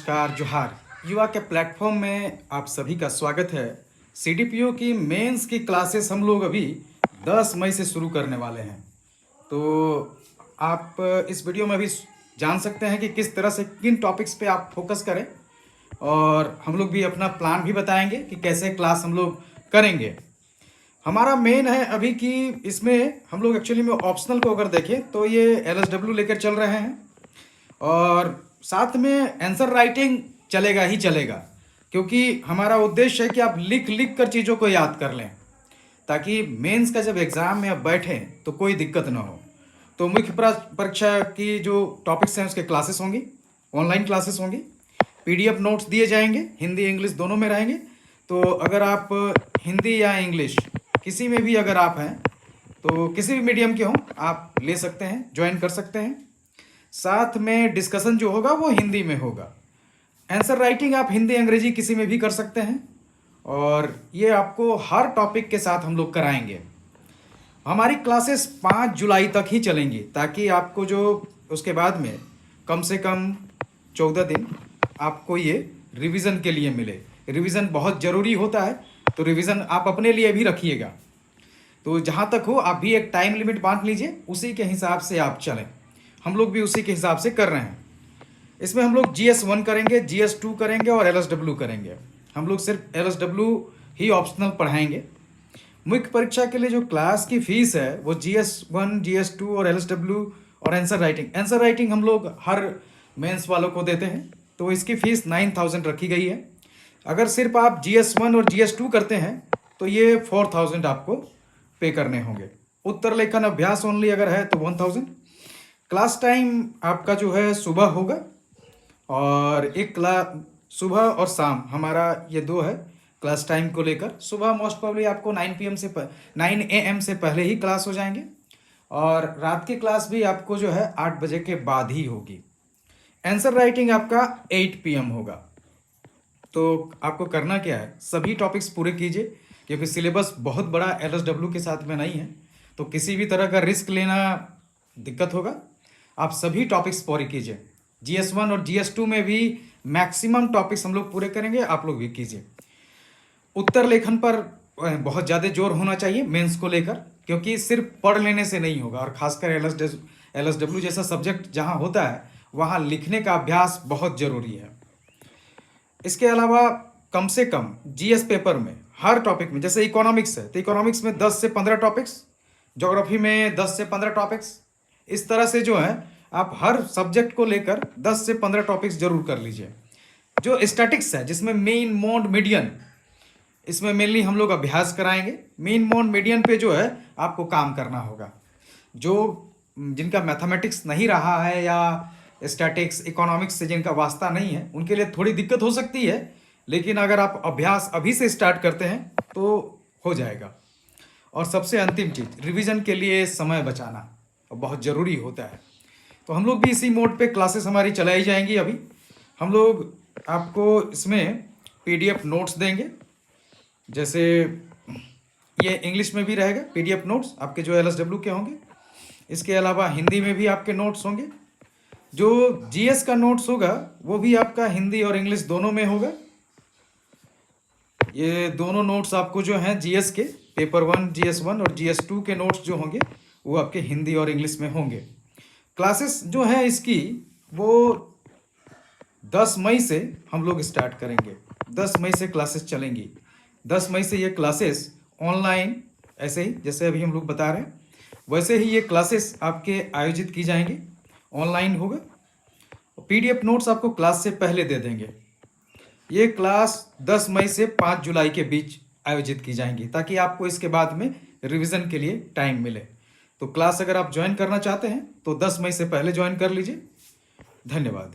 नमस्कार जोहार। युवा के प्लेटफॉर्म में आप सभी का स्वागत है। सीडीपीओ की मेंस की क्लासेस हम लोग अभी 10 मई से शुरू करने वाले हैं। तो आप इस वीडियो में भी जान सकते हैं कि किस तरह से किन टॉपिक्स पे आप फोकस करें, और हम लोग भी अपना प्लान भी बताएंगे कि कैसे क्लास हम लोग करेंगे। हमारा मेन है अभी कि इसमें हम लोग एक्चुअली में ऑप्शनल को अगर देखें तो ये LSW लेकर चल रहे हैं, और साथ में आंसर राइटिंग चलेगा ही चलेगा, क्योंकि हमारा उद्देश्य है कि आप लिख लिख कर चीज़ों को याद कर लें, ताकि मेंस का जब एग्ज़ाम में आप बैठें तो कोई दिक्कत ना हो। तो मुख्य परीक्षा की जो टॉपिक्स हैं उसके क्लासेस होंगी, ऑनलाइन क्लासेस होंगी, PDF नोट्स दिए जाएंगे, हिंदी इंग्लिश दोनों में रहेंगे। तो अगर आप हिंदी या इंग्लिश किसी में भी अगर आप हैं तो किसी भी मीडियम के हों आप ले सकते हैं, ज्वाइन कर सकते हैं। साथ में डिस्कशन जो होगा वो हिंदी में होगा। आंसर राइटिंग आप हिंदी अंग्रेजी किसी में भी कर सकते हैं, और ये आपको हर टॉपिक के साथ हम लोग कराएंगे। हमारी क्लासेस 5 जुलाई तक ही चलेंगी, ताकि आपको जो उसके बाद में कम से कम 14 दिन आपको ये रिवीजन के लिए मिले। रिवीजन बहुत ज़रूरी होता है, तो रिवीजन आप अपने लिए भी रखिएगा। तो जहाँ तक हो आप भी एक टाइम लिमिट बांट लीजिए, उसी के हिसाब से आप चलें। हम लोग भी उसी के हिसाब से कर रहे हैं। इसमें हम लोग GS1 करेंगे, GS2 करेंगे और LSW करेंगे। हम लोग सिर्फ LSW ही ऑप्शनल पढ़ाएंगे। मुख्य परीक्षा के लिए जो क्लास की फीस है वो GS1, GS2 और LSW और आंसर राइटिंग हम लोग हर मेंस वालों को देते हैं, तो इसकी फ़ीस 9000 रखी गई है। अगर सिर्फ आप GS1 और GS2 करते हैं तो ये 4000 आपको पे करने होंगे। उत्तर लेखन अभ्यास ओनली अगर है तो 1000। क्लास टाइम आपका जो है सुबह होगा, और एक क्लास सुबह और शाम हमारा ये दो है क्लास टाइम को लेकर। सुबह मोस्ट प्रोबेबली आपको 9 AM से पहले ही क्लास हो जाएंगे, और रात की क्लास भी आपको जो है 8 बजे के बाद ही होगी। आंसर राइटिंग आपका 8 PM होगा। तो आपको करना क्या है, सभी टॉपिक्स पूरे कीजिए, क्योंकि सिलेबस बहुत बड़ा LSW के साथ में नहीं है, तो किसी भी तरह का रिस्क लेना दिक्कत होगा। आप सभी टॉपिक्स पूरे कीजिए। GS1 और GS2 में भी मैक्सिमम टॉपिक्स हम लोग पूरे करेंगे, आप लोग भी कीजिए। उत्तर लेखन पर बहुत ज़्यादा जोर होना चाहिए मेंस को लेकर, क्योंकि सिर्फ पढ़ लेने से नहीं होगा, और खासकर LSW जैसा सब्जेक्ट जहाँ होता है वहाँ लिखने का अभ्यास बहुत ज़रूरी है। इसके अलावा कम से कम GS पेपर में हर टॉपिक में, जैसे इकोनॉमिक्स है तो इकोनॉमिक्स में 10 से 15 टॉपिक्स, ज्योग्राफी में 10 से 15 टॉपिक्स, इस तरह से जो है आप हर सब्जेक्ट को लेकर 10 से 15 टॉपिक्स जरूर कर लीजिए। जो स्टैटिक्स है जिसमें मेन मोड मीडियन, इसमें मेनली हम लोग अभ्यास कराएंगे। मेन मोड मीडियन पे जो है आपको काम करना होगा। जो जिनका मैथमेटिक्स नहीं रहा है या स्टैटिक्स इकोनॉमिक्स से जिनका वास्ता नहीं है उनके लिए थोड़ी दिक्कत हो सकती है, लेकिन अगर आप अभ्यास अभी से स्टार्ट करते हैं तो हो जाएगा। और सबसे अंतिम चीज़, रिवीजन के लिए समय बचाना बहुत ज़रूरी होता है। तो हम लोग भी इसी मोड पे क्लासेस हमारी चलाई जाएंगी। अभी हम लोग आपको इसमें PDF नोट्स देंगे, जैसे ये इंग्लिश में भी रहेगा PDF नोट्स आपके जो LSW के होंगे। इसके अलावा हिंदी में भी आपके नोट्स होंगे। जो GS का नोट्स होगा वो भी आपका हिंदी और इंग्लिश दोनों में होगा। ये दोनों नोट्स आपको जो हैं GS के पेपर 1 GS1 और GS2 के नोट्स जो होंगे वो आपके हिंदी और इंग्लिश में होंगे। क्लासेस जो है इसकी वो 10 मई से हम लोग स्टार्ट करेंगे। 10 मई से क्लासेस चलेंगी। 10 मई से ये क्लासेस ऑनलाइन, ऐसे ही जैसे अभी हम लोग बता रहे हैं वैसे ही ये क्लासेस आपके आयोजित की जाएंगी, ऑनलाइन होगा। PDF नोट्स आपको क्लास से पहले दे देंगे। ये क्लास 10 मई से 5 जुलाई के बीच आयोजित की जाएंगी, ताकि आपको इसके बाद में रिवीजन के लिए टाइम मिले। तो क्लास अगर आप ज्वाइन करना चाहते हैं तो 10 मई से पहले ज्वाइन कर लीजिए। धन्यवाद।